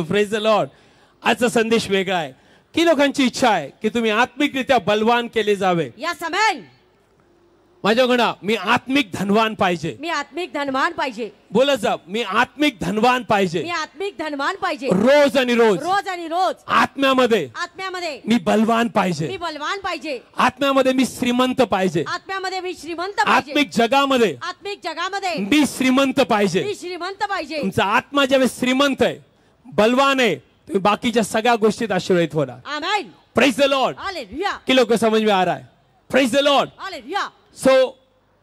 Praise the Lord. आजचा संदेश वेगळा आहे. की लोकांची इच्छा आहे की तुम्ही आत्मिकरित्या बलवान केले जावे. Yes amen. माझ्याकडे मी आत्मिक धनवान पाहिजे. मी आत्मिक धनवान पाहिजे. बोलत जा, मी आत्मिक धनवान पाहिजे. मी आत्मिक धनवान पाहिजे. रोज आणि रोज, रोज आणि रोज आत्म्यामध्ये मी बलवान पाहिजे. मी बलवान पाहिजे. आत्म्यामध्ये मी श्रीमंत पाहिजे. आत्म्यामध्ये मी श्रीमंत पाहिजे. आत्मिक जगामध्ये मी श्रीमंत पाहिजे. मी श्रीमंत पाहिजे. तुमचा आत्मा ज्यावेळेस श्रीमंत आहे, बलवान आहे, तुम्ही बाकीच्या सगळ्या गोष्टीत आशीर्वादित होणार. Amen. Praise the Lord. Hallelujah. की लोक समज में आ रहा है. Praise the Lord. Hallelujah. So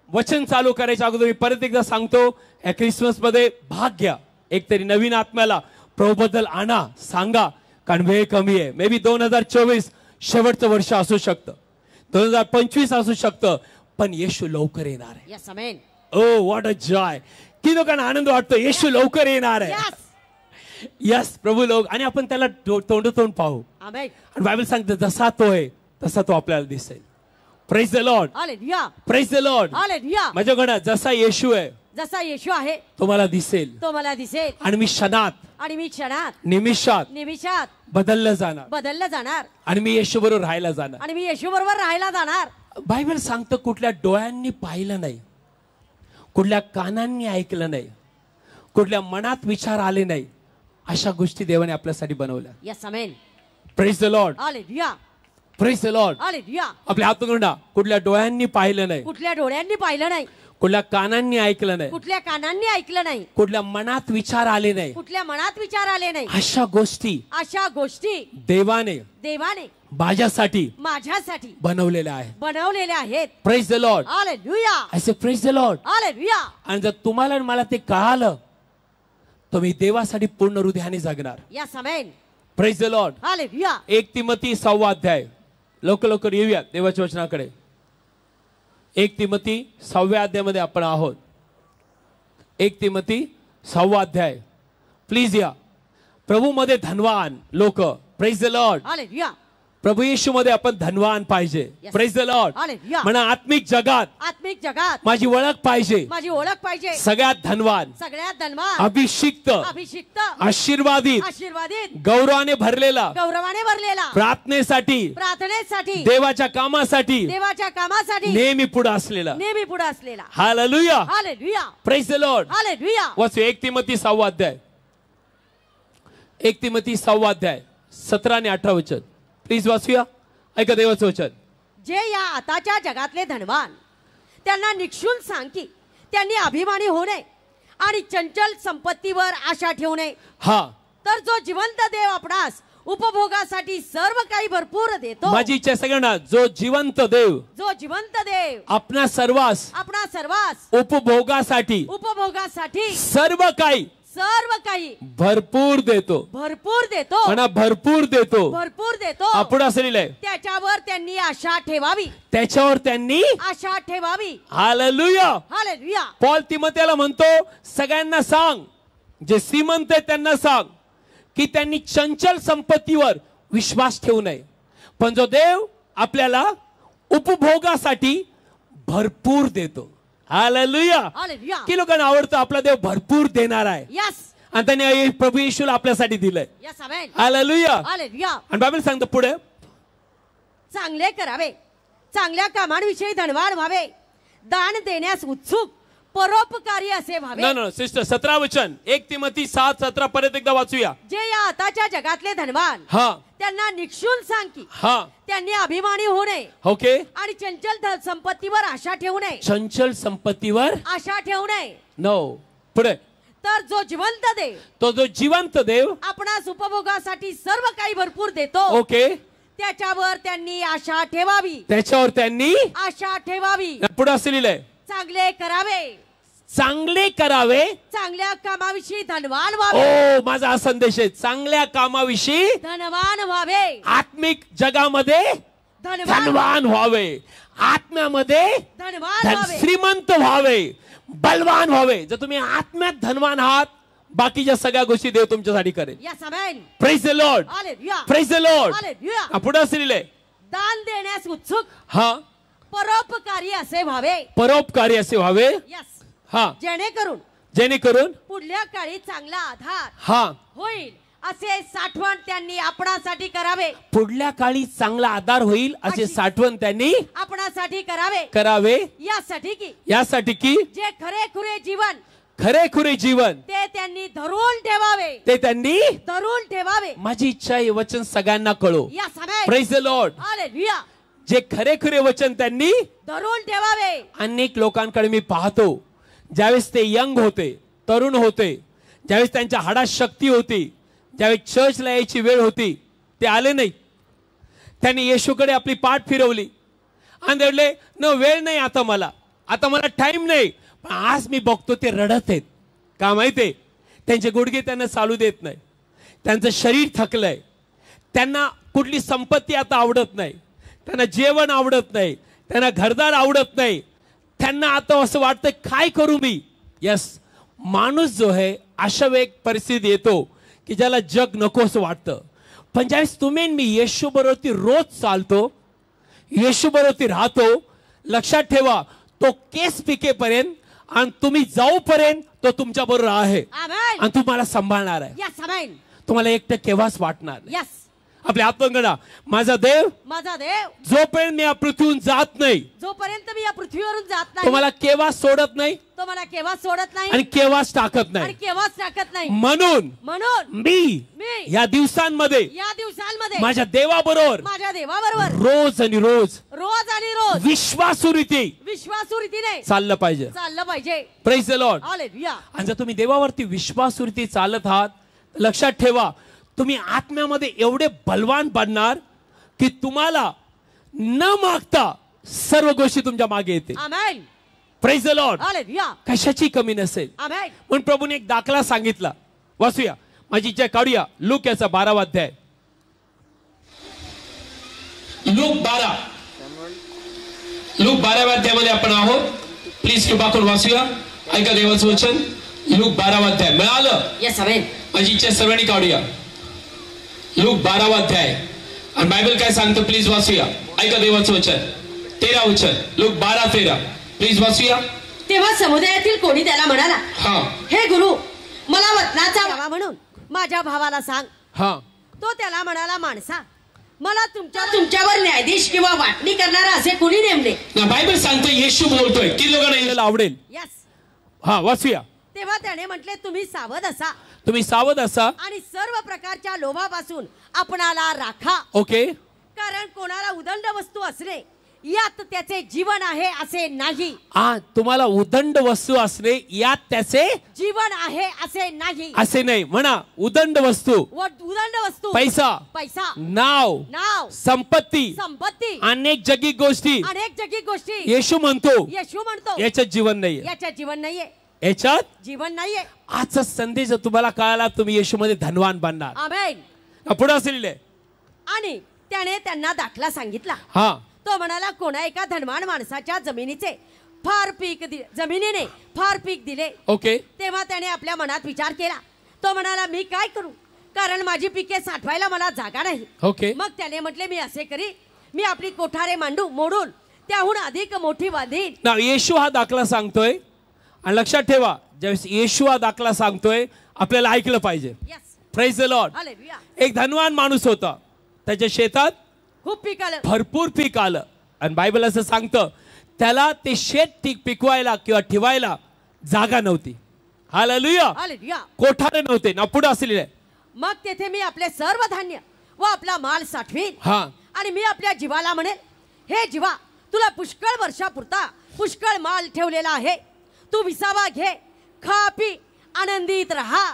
वचन चालू करायच्या अगोदर मी परत एकदा सांगतो, या क्रिसमस मध्ये भाग घ्या. एक तरी नवीन आत्म्याला प्रभूबद्दल आणा, सांगा, कारण वेळ कमी आहे. मे बी 2024 शेवटचं वर्ष असू शकतं, 2025 असू शकतं, पण येशू लवकर येणार आहे. Yes amen. Oh what a joy. की लोकांना आनंद वाटतो येशू लवकर येणार आहे. यस प्रभू लोक. आणि आपण त्याला तोंडतोंड पाहू. आमेन. आणि बायबल सांगते जसा तो आहे तसा तो आपल्याला दिसेल. Praise the Lord. Hallelujah. Praise the Lord. Hallelujah. माझ्याकडे जसा येशू आहे, जसा येशू आहे तो मला दिसेल. तो मला दिसेल. आणि मी क्षणात निमिषात बदललं जाणार. आणि मी येशू बरोबर राहायला जाणार. बायबल सांगतं कुठल्या डोळ्यांनी पाहिलं नाही, कुठल्या कानांनी ऐकलं नाही, कुठल्या मनात विचार आले नाही, अशा गोष्टी देवाने आपल्यासाठी बनवल्या. Yes amen. Praise the Lord. Hallelujah. Praise the Lord. Hallelujah. आपल्या हात पकडून कुठल्या डोळ्यांनी पाहिलं नाही, कुठल्या डोळ्यांनी पाहिलं नाही, कुठल्या कानांनी ऐकलं नाही, कुठल्या कानांनी ऐकलं नाही, कुठल्या मनात विचार आले नाही, कुठल्या मनात विचार आले नाही, अशा गोष्टी देवाने माझ्यासाठी बनवलेल्या आहेत. Praise the Lord. Hallelujah. I say praise the Lord. Hallelujah. आणि जर तुम्हाला आणि मला ते कळालं तर मी देवासाठी पूर्ण हृदयाने जगणार. Yes amen. Praise the Lord. Hallelujah. 1 Timothy 6 अध्याय. लवकर येऊया देवाच्या वचनाकडे. 1 तिमोथी 6 अध्यायामध्ये आपण आहोत. 1 तिमोथी 6 अध्याय. प्लीज या. प्रभू मध्ये धनवान लोक. Praise the Lord. हालेलुया. प्रभू येशू मध्ये आपण धनवान पाहिजे. Praise the Lord. म्हणा आत्मिक जगात माझी ओळख पाहिजे. सगळ्यात धनवान, अभिषिक्त, आशीर्वादित, गौरवाने भरलेला, प्रार्थनेसाठी, देवाच्या कामासाठी नेहमी पुढे असलेला. हालेलुया. Praise the Lord. वाचू 1 तिमोथी 6 अध्याय. 1 तिमोथी 6 अध्याय 17 आणि 18 वचन. प्लीज वाचूया. ऐका देवाचं वचन. जे या आताच्या जगातले धनवान त्यांना निक्षून सांग की त्यांनी अभिमानी होऊ नये आणि चंचल संपत्तीवर आशा ठेवू नये. तर जो जिवंत देव आपणास उपभोगासाठी सर्व काही भरपूर देतो. माझी इच्छा सगळ्यांना, जो जिवंत देव आपणा सर्वांस उपभोगासाठी सर्व काही भरपूर देतो. म्हणा भरपूर देतो. आपण असं लिहिलंय, त्याच्यावर त्यांनी आशा ठेवावी. हालेलुया. पौल तिमोथेला म्हणतो सगळ्यांना सांग, जे श्रीमंत आहेत त्यांना सांग की त्यांनी चंचल संपत्तीवर विश्वास ठेवू नये, पण जो देव आपल्याला उपभोगासाठी भरपूर देतो. हालेलुया. की लोकांना आवडतं आपला देव भरपूर देणार आहे. आणि त्याने प्रभू येशूला आपल्यासाठी दिलंय. हालेलुया. आणि बायबल सांगतं पुढे, चांगले करावे, चांगल्या कामांविषयी धनवान व्हावे, दान देण्यास उत्सुक, परोपकारी असे व्हावे. सिस्टर 17 वचन. 1 तिमोथी 7:17 परत एकदा वाचूया. जे या आताच्या जगातले धनवान त्यांना निक्षून सांग की त्यांनी अभिमानी होऊ नये. ओके. आणि चंचल संपत्तीवर आशा ठेवू नये. नो. पुढे. तर जो जिवंत देव आपणास उपभोगासाठी सर्व काही भरपूर देतो. ओके. त्याच्यावर त्यांनी आशा ठेवावी. पुढे असं लिहिलंय, चांगले करावे, चांगल्या कामाविषयी धनवान व्हावे. ओ माझा हा संदेश आहे. चांगल्या कामाविषयी धनवान व्हावे. आत्मिक जगामध्ये धनवान व्हावे, आत्म्यामध्ये श्रीमंत व्हावे, बलवान व्हावे. जर तुम्ही आत्म्यात धनवान आहात, बाकीच्या सगळ्या गोष्टी देव तुमच्यासाठी करेल. Praise the Lord. Praise the Lord. पुढे असं लिहिलंय, दान देण्यास उत्सुक, परोपकारी असे व्हावे. जेणेकरून पुढल्या काळी चांगला आधार होईल असे साठवण त्यांनी आपणासाठी करावे. पुढल्या काळी चांगला आधार होईल असे साठवण त्यांनी आपणासाठी करावे. यासाठी की जे खरेखुरे जीवन ते त्यांनी धरून ठेवावे. माझी इच्छा हे वचन सगळ्यांना कळो. Praise the Lord. हालेलुया. जे खरेखुरे वचन त्यांनी धरून ठेवावे. अनेक लोकांकडे मी पाहतो, ज्यावेळेस ते यंग होते, तरुण होते, ज्यावेळेस त्यांच्या हाडात शक्ती होती, ज्यावेळेस चर्चला यायची वेळ होती, ते आले नाही. त्यांनी येशूकडे आपली पाठ फिरवली आणि बोलले, न वेळ नाही आता मला टाइम नाही. पण आज मी बघतो ते रडत आहेत. का माहितीये? त्यांचे गुडघे त्यांना चालू देत नाही, त्यांचं शरीर थकलंय, त्यांना कुठली संपत्ती आता आवडत नाही, त्यांना जेवण आवडत नाही, त्यांना घरदार आवडत नाही. त्यांना आता असं वाटतं काय करू मी. यस, माणूस जो आहे अशा एक परिस्थिती येतो की ज्याला जग नको असं वाटतं. पण ज्यावेळेस तुम्ही मी येशू बरोबर रोज चालतो, येशू बरोबर राहतो, लक्षात ठेवा तो केस पिकेपर्यंत आणि तुम्ही जाऊपर्यंत तो तुमच्या बरोबर आहे आणि तुम्हाला सांभाळणार आहे. तुम्हाला एकटं केव्हाच वाटणार नाही. आपल्या आत्मगणा, माझा देव जोपर्यंत मी या पृथ्वीवरून जात नाही, तुम्हाला केव्हा सोडत नाही, आणि केव्हाच टाकत नाही. म्हणून मी या दिवसांमध्ये माझ्या देवाबरोबर रोज आणि रोज विश्वासू रीतीने चाललं पाहिजे. Praise the Lord. आणि जर तुम्ही देवावरती विश्वासू रीती चालत आहात, लक्षात ठेवा तुम्ही आत्म्यामध्ये एवढे बलवान बनणार की तुम्हाला न मागता सर्व गोष्टी तुमच्या मागे येते. Praise the Lord. कशाची कमी नसेल. म्हणून प्रभूने एक दाखला सांगितला. वाचूया, माझी इच्छा काढूया लूक याचा 12वा अध्याय. लूक 12व्या अध्यायामध्ये आपण आहोत. प्लीज कृपा करून वाचूया. ऐका देवाचं वचन. लूक 12वा अध्याय. मिळालं? माझी इच्छा सर्वांनी काढूया. लूक 12वा अध्याय. आणि बायबल काय सांगतं प्लीज वाचूया. ऐका देवाचं वचन. 13 वचन. लूक 12:13. प्लीज वाचूया. तेव्हा समुदायातील कोणी त्याला म्हणाला, हे गुरु, मला वचनाचा बाबा म्हणून माझ्या भावाला सांग. तो त्याला म्हणाला, माणसा, मला तुमच्यावर न्यायाधीश किंवा वाटणी करणारा असे कोणी नेमले. बायबल सांगतो येशू बोलतोय की लोकांना आवडेल. वाचूया. तेव्हा त्याने म्हटले, तुम्ही सावध असा आणि सर्व प्रकारच्या लोभापासून आपणाला राखा. ओके. कारण कोणाला उदंड वस्तू असणे यात त्याचे जीवन आहे असे नाही. तुम्हाला उदंड वस्तू असणे यात त्याचे जीवन आहे असे नाही. म्हणा उदंड वस्तू, पैसा, नाव, संपत्ती, अनेक जगी गोष्टी येशू म्हणतो याच्यात जीवन नाहीये. याच्यात जीवन नाहीये. आजचा संदेश जर तुम्हाला कळाला, तुम्ही येशूमध्ये धनवान बनणार. आमेन. पुढे असलेले. आणि त्याने त्यांना दाखला सांगितला. तो म्हणाला, कोणा एका धनवान माणसाच्या जमिनीने फार पीक दिले. ओके. तेव्हा त्याने आपल्या मनात विचार केला. तो म्हणाला, मी काय करू, कारण माझी पिके साठवायला मला जागा नाही. ओके. मग त्याने म्हटले, मी असे करी, मी आपली कोठारे मोडून त्याहून अधिक मोठी बांधीन. येशू हा दाखला सांगतोय. आणि लक्षात ठेवा, ज्यावेळेस येशू हा दाखला सांगतोय आपल्याला ऐकलं पाहिजे. Praise the Lord. एक धनवान माणूस होता. त्याच्या शेतात खूप पीक आलं, भरपूर पीक आलं. आणि बायबल असं सांगतं त्याला ते शेत पिकवायला किंवा ठेवायला जागा नव्हती. हालेलुया. कोठारे नव्हते ना. पुढे असलेले. मग तेथे मी आपले सर्व धान्य व आपला माल साठवीन. आणि मी आपल्या जीवाला म्हणेन, हे जीवा, तुला पुष्कळ वर्षापुरता पुष्कळ माल ठेवलेला आहे. तू विसावा घे, खा, पी, आनंदित राहा.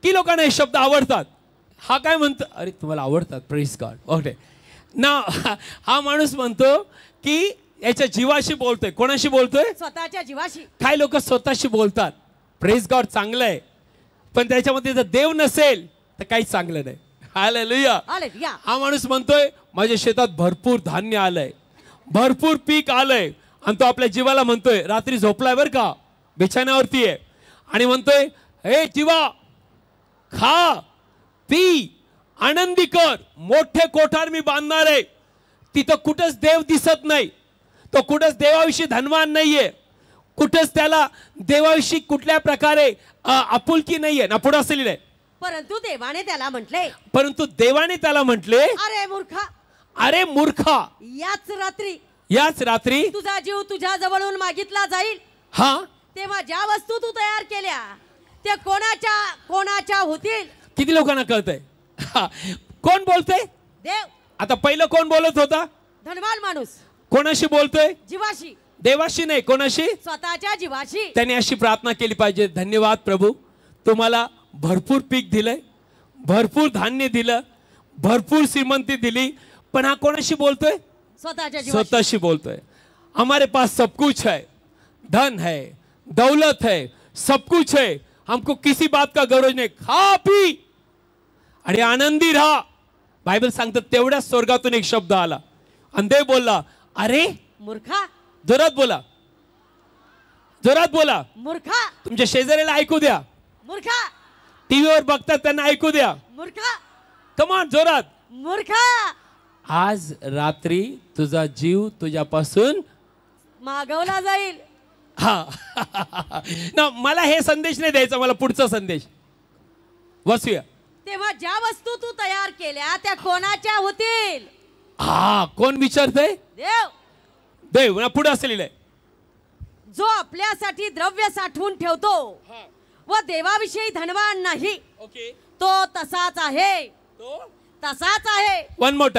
की लोकांना हे शब्द आवडतात. हा काय म्हणतो, अरे तुम्हाला आवडतात. Praise God. ओके ना. हा माणूस म्हणतो की याच्या जीवाशी बोलतोय. कोणाशी बोलतोय? स्वतःच्या जीवाशी. काय लोक स्वतःशी बोलतात. प्रेज गॉड, चांगलं आहे. पण त्याच्यामध्ये जर देव नसेल तर काहीच चांगलं नाही. हालेलुया. हा माणूस म्हणतोय माझ्या शेतात भरपूर धान्य आलंय, भरपूर पीक आलंय. आणि तो आपल्या जीवाला म्हणतोय, रात्री झोपलाय बर का, बिछाण्यावरती आहे, आणि म्हणतोय, हे जीवा, खा, पी, आनंदी कर, मोठे कोठार मी बांधणार आहे. तिथं कुठंच देव दिसत नाही. तो कुठंच देवाविषयी धनवान नाहीये. कुठेच त्याला देवाविषयी कुठल्या प्रकारे आपुलकी नाहीये ना. पुढे असलेलं आहे, परंतु देवाने त्याला म्हटले, परंतु देवाने त्याला म्हटले, अरे मूर्खा, अरे मूर्खा, याच रात्री तुझा जीव तुझ्या जवळून मागितला जाईल. हा, तेव्हा ज्या वस्तू तू तयार केल्या त्या कोणाच्या होतील. किती लोकांना कळतंय? कोण बोलतंय? देव. आता पहिलं कोण बोलत होता? धनवान माणूस. कोणाशी बोलतोय? जीवाशी. देवाशी नाही, कोणाशी? स्वतःच्या जीवाशी. त्याने अशी प्रार्थना केली पाहिजे, धन्यवाद प्रभू, तुम्हाला भरपूर पीक दिलंय, भरपूर धान्य दिलं, भरपूर श्रीमंती दिली, पण हा कोणाशी बोलतोय? स्वतःशी बोलतोय. हमारे पास सब कुछ है, धन है, दौलत है, सब कुछ है, हमको किसी बात का गरज नाही, खा पी आणि आनंदी राहा. बायबल सांगतं तेवढ्या स्वर्गातून एक शब्द आला आणि देव बोलला, अरे मूर्खा. जोरात बोला, जोरात बोला. मूर्खा. तुमच्या शेजाऱ्याला ऐकू द्या. मूर्खा. टीव्हीवर बघतात त्यांना ऐकू द्या. मूर्खा. कमान, जोरात. मूर्खा. आज रात्री तुझा जीव तुझ्यापासून मागवला जाईल. हा ना, मला हे संदेश नाही द्यायचा, मला पुढचा संदेश वाचूया. तेव्हा ज्या वस्तू तू तयार केल्या त्या कोणाच्या होतील? हा, कोण विचारतंय? देव. देव ना. पुढे असलेलं आहे, जो आपल्यासाठी द्रव्य साठवून ठेवतो व देवाविषयी धनवान नाही, तो तसाच आहे. तसाच आहे. One more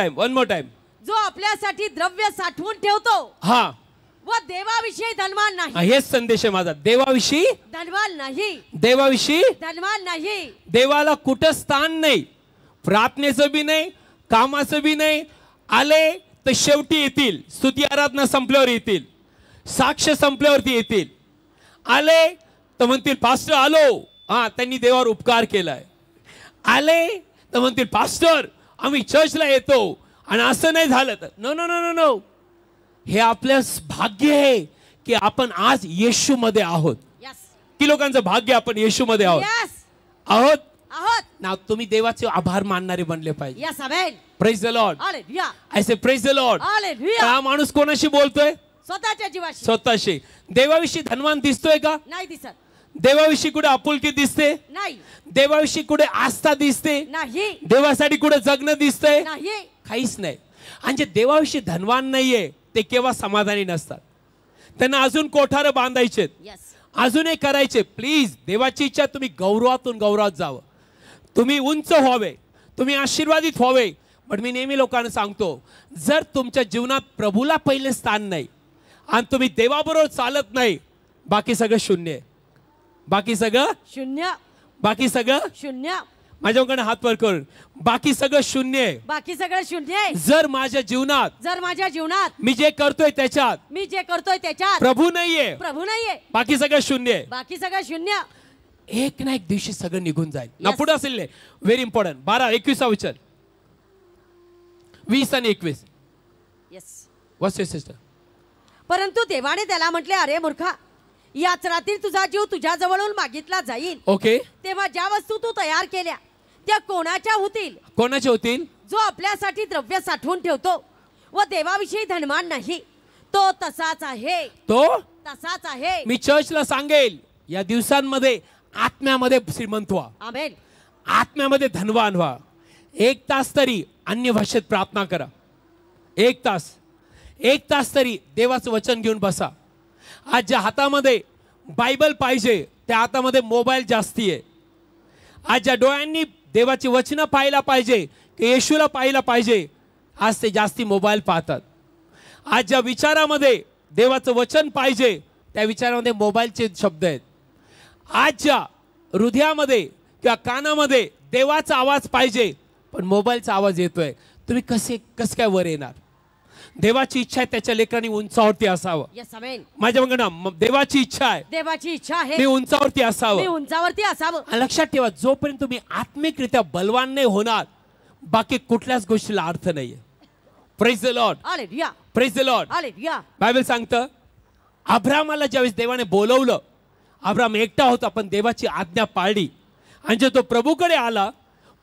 time. जो आपल्यासाठी द्रव्य साठवून ठेवतो हा व देवाविषयी धनवान नाही. हेच संदेश आहे माझा. देवाविषयी धनवान नाही. देवाविषयी धनवान नाही. देवाला कुठं स्थान नाही, प्रार्थनेचं बी नाही, कामाचं बी नाही. आले तर शेवटी येतील, स्तुती आराधना संपल्यावर येतील, साक्ष संपल्यावरती येतील. आले तर म्हणतील पास्टर आलो, हा त्यांनी देवावर उपकार केलाय. आले तर म्हणतील पास्टर आम्ही चर्चला येतो, आणि असं नाही झालं तर no no no no no. हे आपलं भाग्य आहे की आपण आज येशू मध्ये आहोत. की लोकांचं भाग्य आपण येशू मध्ये आहोत ना. तुम्ही देवाचे आभार मानणारे बनले पाहिजे. Praise the Lord. I say praise the Lord. हा माणूस कोणाशी बोलतोय? स्वतःच्या जीवाशी. स्वतःशी. देवाविषयी धनवान दिसतोय का? नाही दिसत. देवाविषयी कुठे आपुलकी दिसते? नाही. देवाविषयी कुठे आस्था दिसते? नाही. देवासाठी कुठे जगणं दिसतंय? नाही. काहीच नाही. आणि जे देवाविषयी धनवान नाहीये ते केव्हा समाधानी नसतात. त्यांना अजून कोठार बांधायचे, अजूनही करायचे. प्लीज, देवाची इच्छा तुम्ही गौरवातून गौरवात जावं, तुम्ही उंच व्हावे, तुम्ही आशीर्वादित व्हावे. पण मी नेहमी लोकांना सांगतो, जर तुमच्या जीवनात प्रभूला पहिले स्थान नाही आणि तुम्ही देवाबरोबर चालत नाही, बाकी सगळं शून्य आहे. बाकी सगळं शून्य. बाकी सगळं शून्य. माझ्याकडे हात वर करून, बाकी सगळं शून्य आहे. बाकी सगळं शून्य आहे. जर माझ्या जीवनात मी जे करतोय त्याच्यात प्रभू नाहीये, बाकी सगळं शून्य आहे. बाकी सगळं शून्य. एक ना एक दिवशी सगळं निघून जाईल ना. पुढे असेल व्हेरी इम्पॉर्टंट. 12-21 वचन, 20 आणि 21. वाचतोय सिस्टर. परंतु देवाने त्याला म्हटले, अरे मूर्खा, याच रात्री तुझा जीव तुझ्या जवळून मागितला जाईल. ओके. तेव्हा ज्या वस्तू तू तयार केल्या त्या कोणाच्या होतील? कोणाच्या होतील? जो आपल्यासाठी द्रव्य साठवून ठेवतो व देवाविषयी धनवान नाही, तो तसाच आहे. तसाच आहे. मी चर्चला सांगेल, या दिवसांमध्ये आत्म्यामध्ये श्रीमंत व्हा. आमेन. आत्म्यामध्ये धनवान व्हा. 1 तास तरी अन्य भाषेत प्रार्थना करा. 1 तास तरी देवाचं वचन घेऊन बसा. आज ज्या हातामध्ये बायबल पाहिजे त्या हातामध्ये मोबाईल जास्ती आहे. आज ज्या डोळ्यांनी देवाची वचनं पाहायला पाहिजे, की येशूला पाहायला पाहिजे, आज ते जास्ती मोबाईल पाहतात. आज ज्या विचारामध्ये देवाचं वचन पाहिजे त्या विचारामध्ये मोबाईलचे शब्द आहेत. आज ज्या हृदयामध्ये किंवा कानामध्ये देवाचा आवाज पाहिजे पण मोबाईलचा आवाज येतोय, तुम्ही कसे काय वर येणार? देवाची इच्छा आहे त्याच्या लेकरांनी उंचावरती असावं. माझ्याकडनं देवाची इच्छा आहे मी उंचावरती असावं. लक्षात ठेवा, जोपर्यंत तुम्ही आत्मिकरित्या बलवान नाही होणार, बाकी कुठल्याच गोष्टीला अर्थ नाहीये. Praise the Lord. Praise the Lord. Bible सांगतं, अब्राहमाला ज्यावेळेस देवाने बोलवलं, अब्राहम एकटा होता पण देवाची आज्ञा पाळली, आणि जो तो प्रभूकडे आला,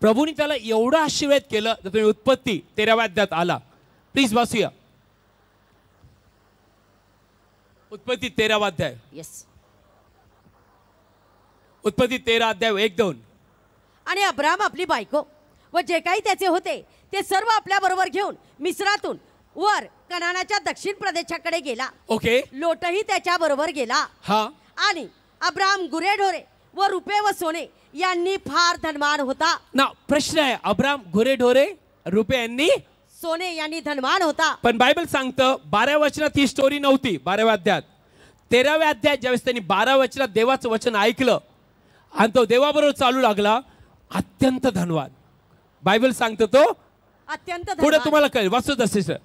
प्रभूने त्याला एवढा आशीर्वाद केलं तर तुम्ही उत्पत्ती 13व्या अध्यायात आला. प्लीज वाचूया. उत्पत्ती 13वा अध्याय. येस. उत्पत्ती 13 अध्याय 1-2. आणि अब्राम आपली बायको व जे काही त्याचे होते ते सर्व आपल्या बरोबर घेऊन मिस्रातून वर कनानाच्या दक्षिण प्रदेशाकडे गेला. ओके. लोटही त्याच्या बरोबर गेला. हा. आणि अब्राम गुरेढोरे व रुपये व सोने यांनी फार धनवान होता. ना प्रश्न आहे, अब्राम गुरेढोरे रुपये यांनी सोने यांनी धनवान होता. पण बायबल सांगतं 12व्या वचनात ही स्टोरी नव्हती. 12व्या अध्यायात 13व्या अध्यायात ज्यावेळेस त्यांनी 12व्या वचनात देवाचं वचन ऐकलं आणि तो देवाबरोबर चालू लागला, अत्यंत धनवान. बायबल सांगतो तो अत्यंत पुढे धनवान. तुम्हाला कळेल, वाचत असेल सर.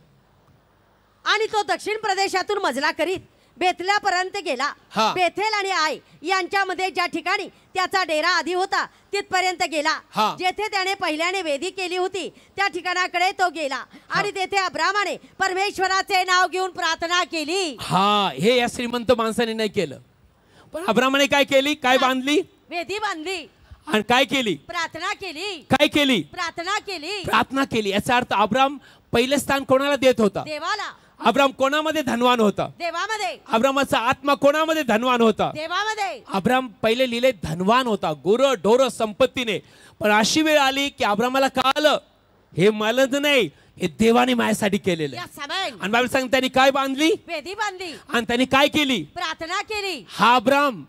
आणि तो दक्षिण प्रदेशातून मजला करीत बेथल्यापर्यंत गेला. हा. बेथेल आणि आय यांच्यामध्ये ज्या ठिकाणी त्याचा डेरा आधी होता तिथपर्यंत गेला. हा. जेथे त्याने पहिल्याने वेदी केली होती त्या ठिकाणाकडे तो गेला. आणि तेथे अब्रामाने परमेश्वराचे नाव घेऊन प्रार्थना केली. हा, हे या श्रीमंत माणसाने नाही केलं. पण अब्रामाने काय केली? काय बांधली? वेदी बांधली. आणि काय केली? प्रार्थना केली. काय केली? प्रार्थना केली. प्रार्थना केली. याचा अर्थ अब्राम पहिले स्थान कोणाला देत होता? देवाला. अब्राम कोणामध्ये धनवान होता? देवामध्ये. अब्रामाचा आत्मा कोणामध्ये धनवान होता? देवामध्ये. अब्राम पहिले लिहिले धनवान होता, गुरं ढोरं संपत्तीने. पण अशी वेळ आली की अब्रामाला कळालं हे मलाच नाही, हे देवाने माझ्यासाठी केलेलं आहे. आणि बायबल सांगते त्यांनी काय बांधली? वेदी बांधली. आणि त्यांनी काय केली? प्रार्थना केली. हा अब्राम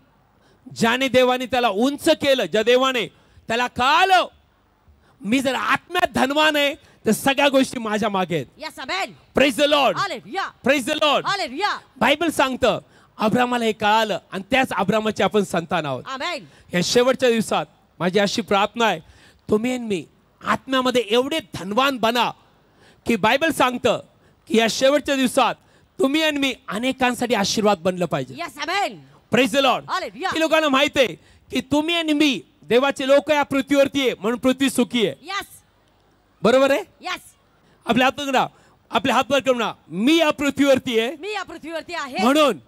ज्याने देवाने त्याला उंच केलं, ज्या देवाने त्याला कळालं मी जर आत्म्यात धनवान आहे तर सगळ्या गोष्टी माझ्या मागे आहेत. Yes, amen. Praise the Lord. Hallelujah. Praise the Lord. Hallelujah. Bible सांगतं अब्रामाला हे कळालं आणि त्याच अब्रामाचे आपण संतान आहोत. Amen. या शेवटच्या दिवसात माझी अशी प्रार्थना आहे, तुम्ही आणि मी आत्म्यामध्ये एवढे धनवान बना की बायबल सांगतं की या शेवटच्या दिवसात तुम्ही आणि मी अनेकांसाठी आशीर्वाद बनलं पाहिजे. Yes, amen. Praise the Lord. Hallelujah. की लोकांना माहिती आहे की तुम्ही आणि मी देवाचे लोक या पृथ्वीवरती आहे म्हणून पृथ्वी सुखी आहे. Yes. बरोबर आहे? Yes. आपल्या हात वर करू ना, मी या पृथ्वीवरती आहे मी या पृथ्वीवरती आहे म्हणून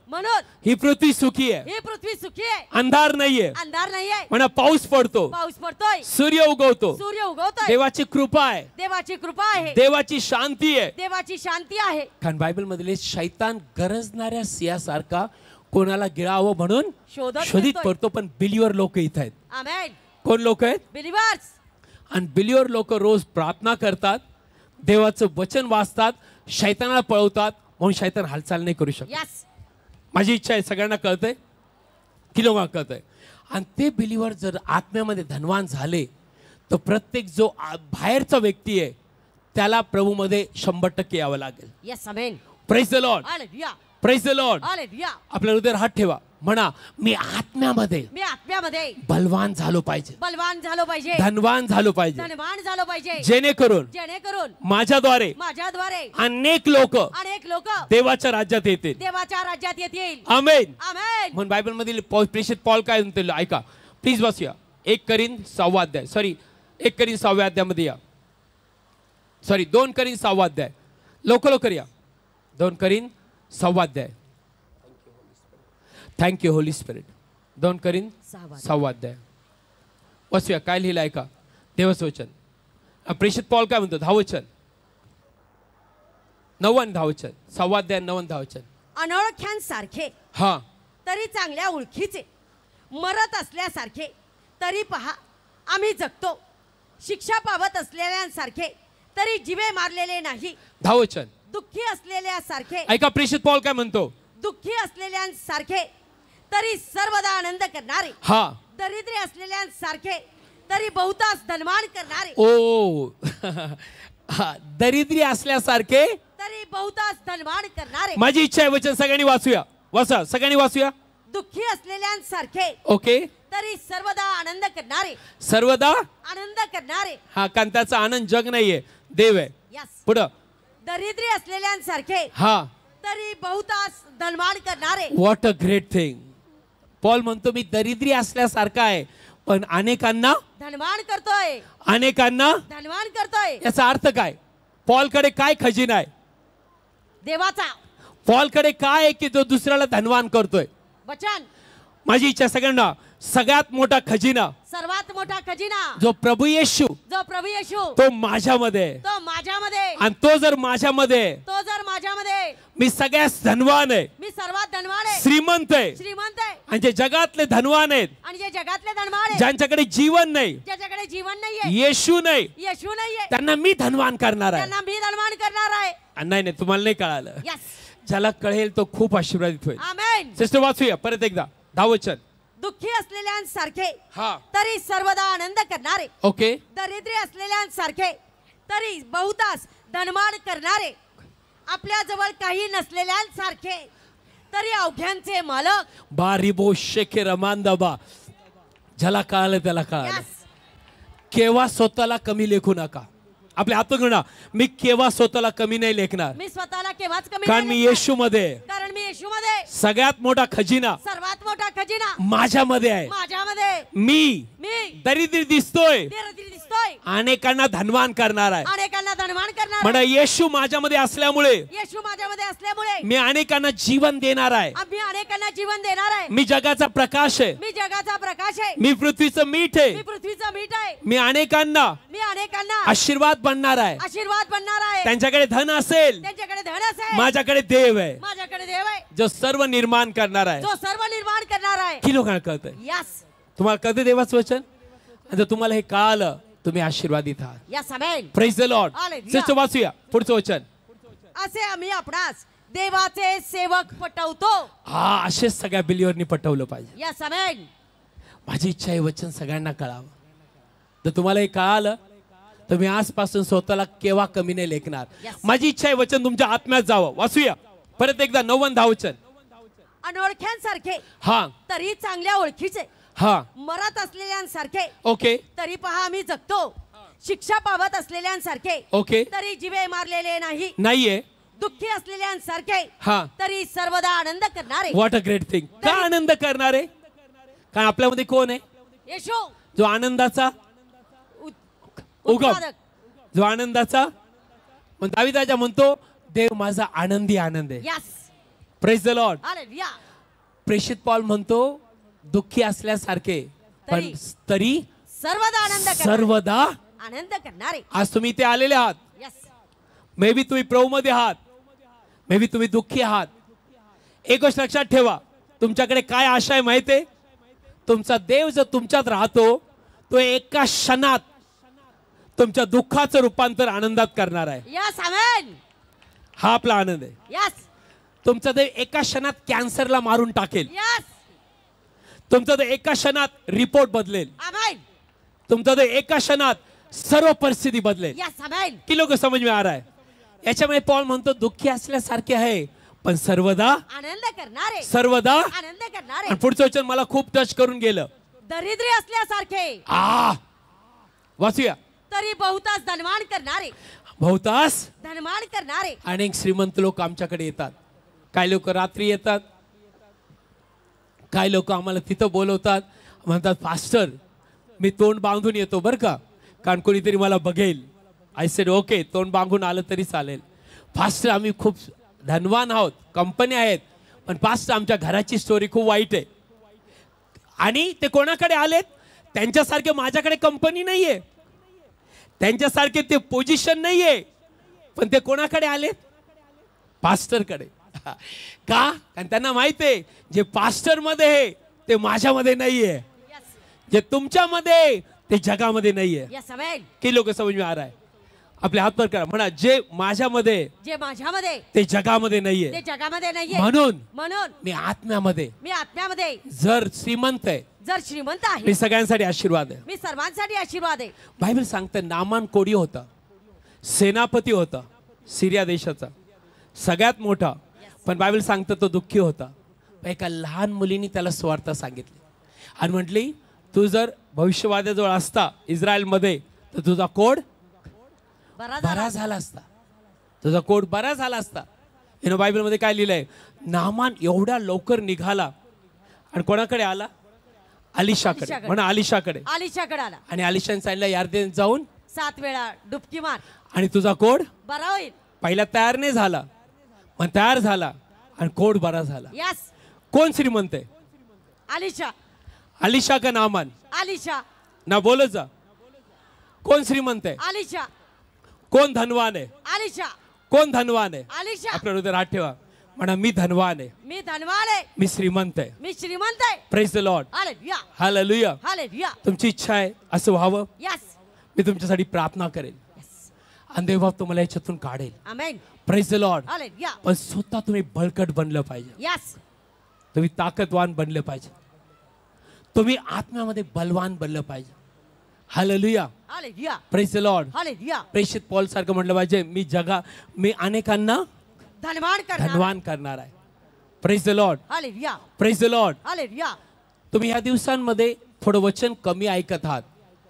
ही पृथ्वी सुखी आहे. ही पृथ्वी सुखी आहे. अंधार नाहीये. अंधार नाहीये. म्हणा पाऊस पडतो, पाऊस पडतोय, सूर्य उगवतो, सूर्य उगवतोय. देवाची कृपा आहे, देवाची कृपा आहे, देवाची शांती आहे. देवाची शांती आहे. कारण बायबल मधले शैतान गरजणाऱ्या सिंहासारखा कोणाला गिळावं म्हणून शोधित करतो. पण बिलीवर लोक इथं आहेत. आमेन. कोण लोक आहेत? बिलीवर्स. आणि बिलीवर लोक रोज प्रार्थना करतात, देवाचं वचन वाचतात, शैतानाला पळवतात म्हणून शैतान हालचाल नाही करू शकत. यस. माझी इच्छा आहे सगळ्यांना कळतंय की लोकांना कळतंय. आणि ते बिलीवर जर आत्म्यामध्ये धनवान झाले तर प्रत्येक जो बाहेरचा व्यक्ती आहे त्याला प्रभूमध्ये 100% यावं लागेल. Yes, amen. Praise the Lord. Hallelujah. Praise the Lord. Hallelujah. आपल्या हृदयावर हात ठेवा, म्हणा मी आत्म्यामध्ये बलवान झालो पाहिजे, बलवान झालो पाहिजे, धनवान झालो पाहिजे, धनवान झालो पाहिजे, जेणेकरून माझ्याद्वारे अनेक लोक देवाच्या राज्यात येतील. आमेन. म्हणून बायबल मधील प्रेषित पॉल काय म्हणतो ऐका प्लीज, बसूया. 1 करीन 6 अध्याय, 1 करीन 6 अध्यायामध्ये या. 2 करीन 6 अध्याय, लवकर या. 2 करीन 6 अध्याय. Thank you Holy spirit. 2 करीन 6 अध्याय वाचूया काय लिहिलं ऐका देवाचं वचन. प्रेषित पॉल काय म्हणतो? 10 वचन, 9 आणि 10 वचन. 6 अध्याय 9 आणि 10 वचन. अनोळख्यांसारखे हा तरी चांगल्या ओळखीचे, मरत असल्यासारखे तरी पहा आम्ही जगतो, शिक्षा पावत असलेल्यांसारखे तरी जीवे मारलेले नाही. 10 वचन. दुःखी असलेल्यासारखे ऐका प्रेषित पॉल काय म्हणतो? दुःखी असलेल्यांसारखे तरी सर्वदा आनंद करणारे, हा दरिद्री असलेल्यांसारखे तरी बहुतांश धनवान करणारे. ओ दरिद्री असल्यासारखे तरी बहुतांश धनवान करणारे. माझी इच्छा आहे वचन सगळ्यांनी वाचूया, सगळ्यांनी वाचूया. दुःखी असलेल्यांसारखे ओके तरी सर्वदा आनंद करणारे, सर्वदा आनंद करणारे. हा कांताचा आनंद जग नाहीये, देव आहे. यस. पुढं दरिद्री असलेल्यांसारखे हा तरी बहुतांश धनवान करणारे. What a great thing. Paul म्हणतो मी दरिद्री असल्यासारखा आहे पण अनेकांना धनवान करतोय, अनेकांना धनवान करतोय. याचा अर्थ काय? पॉलकडे काय खजिना आहे? देवाचा. पॉलकडे काय आहे की जो दुसऱ्याला धनवान करतोय? वचन. माझी इच्छा सगळ्यांना सगळ्यात मोठा खजिना, सर्वात मोठा खजिना जो प्रभू येशू तो माझ्यामध्ये, आणि तो जर माझ्यामध्ये मी मी सगळ्यात धनवान आहे. मी सर्वात धनवान श्रीमंत आहे, श्रीमंत आहे, आणि जे जगातले धनवान आहेत, आणि जे जगातले धनवान आहेत, ज्यांच्याकडे जीवन नाही, ज्याच्याकडे जीवन नाहीये, येशू नाही, येशू नाहीये, त्यांना मी धनवान करणार आहे. त्यांना मी धनवान करणार आहे. नाही नाही, तुम्हाला नाही कळालं. यस, ज्याला कळेल तो खूप आशीर्वादित होईल. आमेन. सिस्टर वाचूया परत एकदा 10 वचन. दुःखी असलेल्यांसारखे हा, तरी सर्वदा आनंद करणारे, ओके. दरिद्री असलेल्यांसारखे तरी बहुतास धनवान करणारे, आपल्या जवळ काही नसलेल्यांसारखे तरी अवघ्यांचे मालक. बारिबो शेखे रमांदाबा. ज्याला कळालं त्याला कळालं. यस, केव्हा स्वतःला कमी लेखू नका. आपल्या हात म्हणा, मी केव्हा स्वतःला कमी नाही लेखणार, मी स्वतःला केव्हाच कमी कारण मी नाही येशू मध्ये, कारण मी येशूमध्ये सगळ्यात मोठा खजिना सर्वात मोठा खजिना माझ्यामध्ये आहे. माझ्यामध्ये मी मी दरिद्री दिसतोय, दरिद्री दिसतोय, अनेकांना धनवान करणार आहे. अनेकांना धनवान करणार म्हणा, येशू माझ्यामध्ये असल्यामुळे येशू माझ्यामध्ये असल्यामुळे मी अनेकांना जीवन देणार आहे. आम्ही अनेकांना जीवन देणार आहे. मी जगाचा प्रकाश आहे, मी जगाचा प्रकाश आहे, मी पृथ्वीचं मीठ मी आहे, पृथ्वीचं मीठ आहे, मी अनेकांना आशीर्वाद बनणार आहे. आशीर्वाद बनणार आहे. त्यांच्याकडे धन असेल, त्यांच्याकडे धन असेल, माझ्याकडे देव आहे, माझ्याकडे देव आहे, जो सर्व निर्माण करणार आहे. जो सर्व निर्माण करणार आहे. की लोकांना कळतंय? यस, तुम्हाला कळते देवाचं वचन? जर तुम्हाला हे कळालं, तुम्ही आशीर्वादित आहात. Yes, amen. Praise the Lord. Hallelujah. Sister वाचूया पुढचं वचन. असे आम्ही आपणास देवाचे सेवक पटवतो. हा, असेच सगळ्या बिलीवरनी पटवलं पाहिजे. यस, आमेन. माझी इच्छा आहे वचन सगळ्यांना कळावं. जर तुम्हाला हे कळालं, तर मी आजपासून स्वतःला केव्हा कमी नाही लेखणार. Yes. माझी इच्छा आहे वचन तुमच्या आत्म्यात जावं. वाचूया परत एकदा 9-10 वचन. अनोळख्यांसारखे हा, तरी चांगल्या ओळखीचे, हा, मरत असलेल्यांसारखे ओके, तरी पहा आम्ही जगतो, शिक्षा पावत असलेल्यांसारखे ओके, तरी जीवे मारलेले नाही, नाहीये, दुःखी असलेल्यांसारखे हा, तरी सर्वदा आनंद करणारे. What a great thing. का आनंद करणारे? कारण आपल्यामध्ये कोण आहे? येशू, जो आनंदाचा उगम, उत्पादक. जो आनंदाचा. पण दावीद राजा म्हणतो, देव माझा आनंदी आनंद आहे. Yes, praise the Lord. Hallelujah. प्रेषित पॉल म्हणतो, दुःखी असल्यासारखे पण तरी सर्वदा आनंद करणारे. सर्वदा आनंद करणारे. आज तुम्ही इथे आलेले आहात. यस, मे बी तुम्ही प्रभूमध्ये आहात, मे बी तुम्ही दुःखी आहात. एक गोष्ट लक्षात ठेवा, तुमच्याकडे काय आशा आहे माहिती आहे? तुमचा देव जर तुमच्यात राहतो, तो एका क्षणात तुमच्या दुःखाचं रूपांतर आनंदात करणार आहे. यस, आमेन. हा आपला आनंद आहे. यस, तुमचा देव एका क्षणात कॅन्सरला मारून टाकेल. यस, तुमचा देव एका क्षणात रिपोर्ट बदलेल. आमेन. तुमचा देव एका क्षणात सर्व परिस्थिती बदलेल. यस, आमेन. की लोक समज में आ रहा है? याच्यामध्ये पॉल म्हणतो, दुःखी असल्यासारखे आहे पण सर्वदा आनंद करणारे. सर्वदा आनंद करणारे. आणि पुढचं वचन मला खूप टच करून गेलं. दरिद्री असल्यासारखे वाचूया. तरी बहुतास धनवान करणारे. बहुतास धनवान करणारे. अनेक श्रीमंत लोक आमच्याकडे येतात. काही लोक रात्री येतात, काही लोक आम्हाला तिथं बोलवतात, म्हणतात, पास्टर मी तोंड बांधून येतो बरं का, कारण कोणीतरी मला बघेल. आय सेड ओके, तोंड बांधून आलं तरी चालेल. पास्टर आम्ही खूप धनवान आहोत, कंपनी आहेत, पण पास्टर आमच्या घराची स्टोरी खूप वाईट आहे. आणि ते कोणाकडे आलेत? त्यांच्यासारखे माझ्याकडे कंपनी नाहीये, त्यांच्यासारखे ते पोझिशन नाहीये, पण ते कोणाकडे आलेत? पास्टरकडे. का? कारण त्यांना माहिती आहे, जे पास्टर मध्ये आहे ते माझ्यामध्ये नाहीये, जे तुमच्यामध्ये ते जगामध्ये नाहीये. यस, आमेन. की लोक समज में आ रहा है? आपले हात वर करा, म्हणा, जे माझ्यामध्ये जे माझ्यामध्ये ते जगामध्ये नाहीये. ते जगामध्ये नाहीये. म्हणून मी आत्म्यामध्ये, मी आत्म्यामध्ये जर श्रीमंत आहे, जर श्रीमंत आहे, मी सगळ्यांसाठी आशीर्वाद आहे. मी सर्वांसाठी आशीर्वाद आहे. बायबल सांगतं, नामान कोडी होता, सेनापती होता सिरिया देशाचा, सगळ्यात मोठा. पण बायबल सांगतं तो दुःखी होता. एका लहान मुलीने त्याला सुवार्ता सांगितली आणि म्हटली, तू जर भविष्यवाद्याजवळ असता इस्रायलमध्ये तर तुझा कोड बरा झाला असता, तुझा कोड बरा झाला असता. बायबलमध्ये काय लिहिलंय? नामान एवढ्या लवकर निघाला आणि कोणाकडे आला? अलिशाकडे. म्हणा, अलिशाकडे. अलिशाकडे आला आणि अलिशाने सांगितलं, यार्देन जाऊन 7 वेळा डुबकी मार आणि तुझा कोड बरा होईल. पहिला तयार नाही झाला, पण तयार झाला आणि कोड बरा झाला. यस. कोण श्रीमंत आहे? अलिशा. अलिशा का नामान? अलिशा. ना बोलत जा. कोण श्रीमंत आहे? अलिशा. कोण धनवान आहे? अलिशा. कोण धनवान आहे? अलिशा. आपल्या हृदयात हात ठेवा. म्हणा मी धनवान आहे, मी धनवान आहे, मी श्रीमंत आहे, मी श्रीमंत आहे. Praise the Lord. Hallelujah, hallelujah. Hallelujah. तुमची इच्छा आहे असं व्हावं. यस, मी तुमच्यासाठी प्रार्थना करेल आणि देव तुम्हाला याच्यातून काढेल. Amen. Praise the Lord. Hallelujah. पण स्वतः तुम्ही बळकट बनलं पाहिजे. यस, तुम्ही ताकदवान बनले पाहिजे. तुम्ही आत्म्यामध्ये बलवान बनलं पाहिजे. Hallelujah. Hallelujah. Praise the Lord. Hallelujah. प्रेषित पौल सारखं म्हटलं पाहिजे, मी अनेकांना धनवान करणार आहे. Praise the Lord. Hallelujah. Praise the Lord. Hallelujah. तुम्ही ह्या दिवसांमध्ये थोडं वचन कमी ऐकत आहात.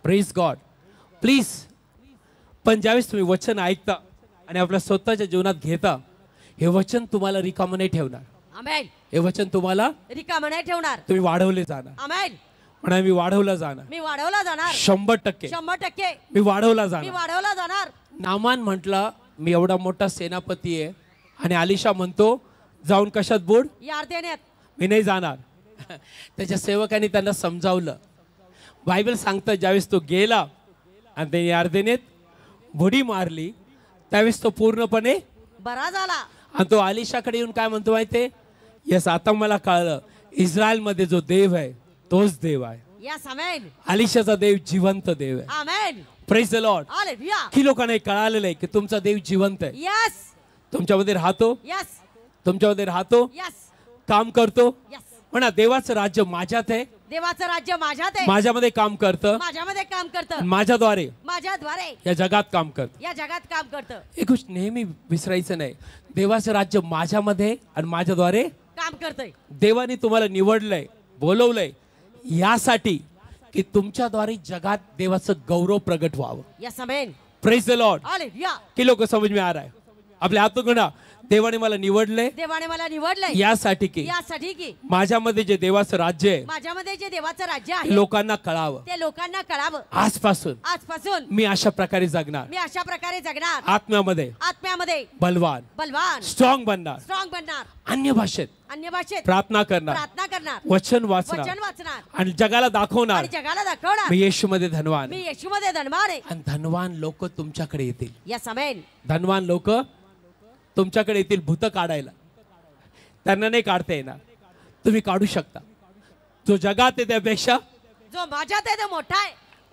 Praise God. प्लीज. पण ज्यावेळेस तुम्ही वचन ऐकता आणि आपल्या स्वतःच्या जीवनात घेता, हे वचन तुम्हाला रिकामं नाही ठेवणार. आमेन. हे वचन तुम्हाला रिकामं नाही ठेवणार. तुम्ही वाढवले जाणार. आमेन. म्हणा मी वाढवला जाणार. मी वाढवला जाणार. 100%. 100% मी वाढवला मी जाणार. वाढवला जाणार. नामान म्हटलं मी एवढा मोठा सेनापती आहे आणि अलिशा म्हणतो जाऊन कशात बुड. यार्देनेत. मी नाही जाणार. त्याच्या सेवकांनी त्यांना समजावलं. बायबल सांगतं ज्यावेळेस तो गेला आणि त्याने यार्देनेत बुडी मारली, त्यावेळेस तो पूर्णपणे बरा झाला. आणि तो अलिशाकडे येऊन काय म्हणतो माहितीये, यस आता मला कळलं इस्रायलमध्ये जो देव आहे तोच देव आहे. यस, आमेन. अलिशाचा देव जिवंत देव आहे. Amen. Praise the Lord. Hallelujah. की लोकांना कळालेलं आहे की तुमचा देव जिवंत आहे. यस, तुमच्यामध्ये राहतो. यस, तुमच्यामध्ये राहतो, यस, काम करतो. यस. म्हणा देवाचं राज्य माझ्यात आहे. देवाचं राज्य माझ्यात आहे. माझ्यामध्ये काम करतं. माझ्यामध्ये काम करतं. आणि माझ्याद्वारे माझ्याद्वारे या जगात काम करतं. या जगात काम करतं. एक गोष्ट नेहमी विसरायचं नाही, देवाचं राज्य माझ्यामध्ये आणि माझ्याद्वारे काम करतंय. देवाने तुम्हाला निवडलंय, बोलवलंय यासाठी की तुमच्याद्वारे जगात देवाचं गौरव प्रगट व्हावं. Yes, amen. Praise the Lord. Hallelujah. की लोक समज में आ रहा है. आपल्या हातून म्हणा देवाने मला निवडले देवाने मला निवडलंय यासाठी की माझ्यामध्ये जे देवाचं राज्य आहे, माझ्यामध्ये जे देवाचं राज्य ते आहे लोकांना कळावं. ते लोकांना कळावं. आजपासून मी अशा प्रकारे जगणार. मी अशा प्रकारे जगणार. आत्म्यामध्ये बलवान स्ट्रॉंग बनणार. अन्य भाषेत प्रार्थना करणार. वचन वाचणार आणि जगाला दाखवणार मी येशूमध्ये धनवान आहे. आणि धनवान लोक तुमच्याकडे येतील. यस, आमेन. धनवान लोक तुमच्याकडे येतील भूत काढायला. त्यांना नाही काढता येणार, तुम्ही काढू शकता. जो जगात आहे त्यापेक्षा जो माझ्यात आहे तो मोठा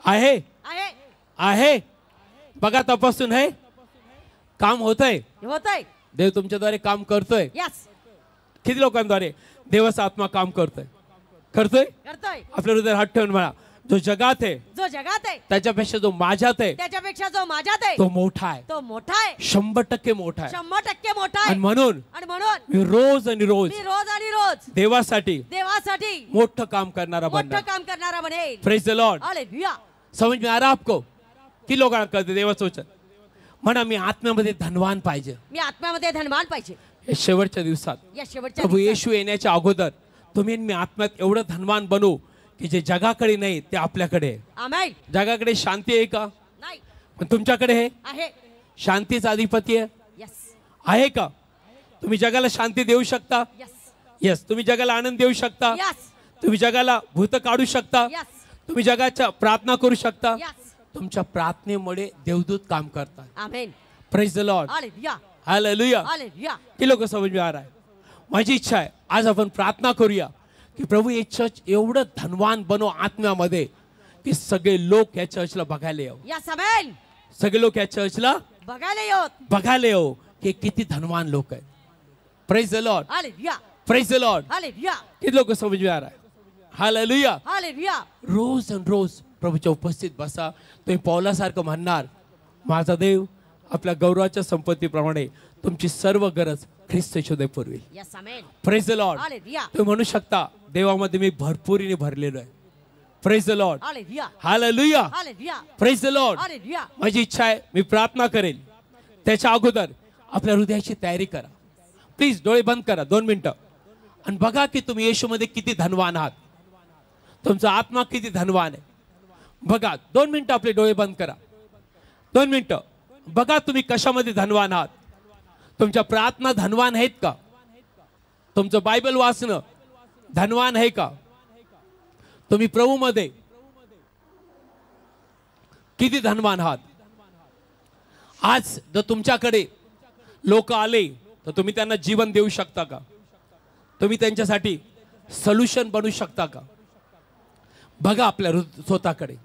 आहे. आहे बघा तपासून आहे. काम होतंय. देव तुमच्याद्वारे काम करतोय. यस. किती लोकांद्वारे देवाचा आत्मा काम करतोय. आपल्या हृदयात हात ठेवून म्हणा जो जगात आहे त्याच्यापेक्षा जो माझ्यात आहे तो मोठा आहे. 100% मोठा आहे. 100% मोठा आहे. आणि म्हणून मी रोज आणि रोज देवासाठी मोठं काम करणारा बनेल. Praise the Lord. समझ में आ रहा आपको? किती लोकांना कळते देवाचं वचन? म्हणा मी आत्म्यामध्ये धनवान पाहिजे. या शेवटच्या दिवसात प्रभू येशू येण्याच्या अगोदर तुम्ही मी आत्म्यात एवढं धनवान बनू की जे जगाकडे नाही ते आपल्याकडे आहे. जगाकडे शांती आहे का? नाही. पण तुमच्याकडे आहे. शांतीचा अधिपती आहे का? तुम्ही जगाला शांती देऊ शकता. यस. तुम्ही जगाला आनंद देऊ शकता. तुम्ही जगाला भूत काढू शकता. तुम्ही जगाच्या प्रार्थना करू शकता. तुमच्या प्रार्थनेमुळे देवदूत काम करतात. Amen. Praise the Lord. Hallelujah. की लोक समज में आ रहा है. माझी इच्छा आहे आज आपण प्रार्थना करूया की प्रभू हे चर्च एवढं धनवान बनो आत्म्यामध्ये की सगळे लोक या चर्चला बघायला येऊ. सगळे लोक या चर्चला बघायला येऊ की किती धनवान लोक आहेत. Praise the Lord. Praise the Lord. किती लोक समज में आ रहा है. हालेलुया. रोज आणि रोज प्रभूच्या उपस्थित बसा. तुम्ही पौलासारखं म्हणणार माझा देव आपल्या गौरवाच्या संपत्तीप्रमाणे तुमची सर्व गरज ख्रिस्त येशूने पुरवी. Praise the Lord. तुम्ही म्हणू शकता देवामध्ये मी भरपुरीने भरलेलो आहे. Praise the Lord. Hallelujah. Praise the Lord. माझी इच्छा आहे मी प्रार्थना करेल त्याच्या अगोदर आपल्या हृदयाची तयारी करा. प्लीज डोळे बंद करा 2 मिनिटं आणि बघा की तुम्ही येशूमध्ये किती धनवान आहात. तुमचा आत्मा किती धनवान आहे बघा. 2 मिनिटं आपले डोळे बंद करा. 2 मिनिटं बघा तुम्ही कशामध्ये धनवान आहात. तुमच्या प्रार्थना धनवान आहेत का? तुमचं बायबल वाचणं धनवान आहे का? तुम्ही प्रभूमध्ये किती धनवान आहात? आज जर तुमच्याकडे लोक आले तर तुम्ही त्यांना जीवन देऊ शकता का? तुम्ही त्यांच्यासाठी सोल्युशन बनू शकता का? बघा आपल्या स्वतःकडे.